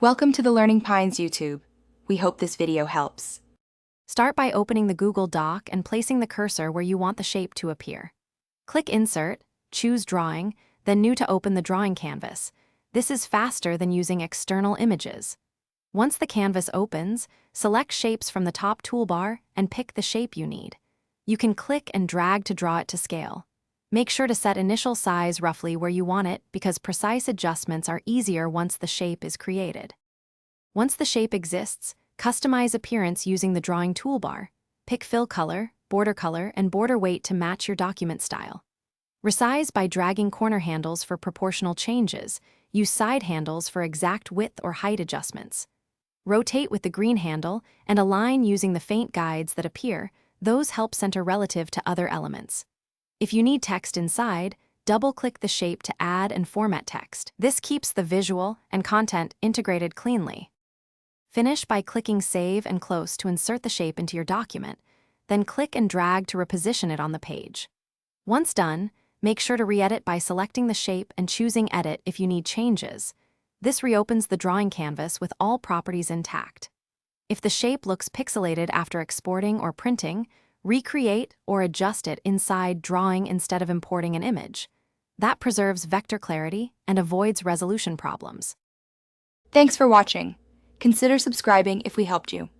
Welcome to the Learning Pines YouTube. We hope this video helps. Start by opening the Google Doc and placing the cursor where you want the shape to appear. Click Insert, choose Drawing, then New to open the drawing canvas. This is faster than using external images. Once the canvas opens, select Shapes from the top toolbar and pick the shape you need. You can click and drag to draw it to scale. Make sure to set initial size roughly where you want it because precise adjustments are easier once the shape is created. Once the shape exists, customize appearance using the drawing toolbar. Pick fill color, and border weight to match your document style. Resize by dragging corner handles for proportional changes. Use side handles for exact width or height adjustments. Rotate with the green handle and align using the faint guides that appear. Those help center relative to other elements. If you need text inside, double-click the shape to add and format text. This keeps the visual and content integrated cleanly. Finish by clicking Save and Close to insert the shape into your document, then click and drag to reposition it on the page. Once done, make sure to re-edit by selecting the shape and choosing Edit if you need changes. This reopens the drawing canvas with all properties intact. If the shape looks pixelated after exporting or printing, recreate or adjust it inside Drawing instead of importing an image. That preserves vector clarity and avoids resolution problems. Thanks for watching. Consider subscribing if we helped you.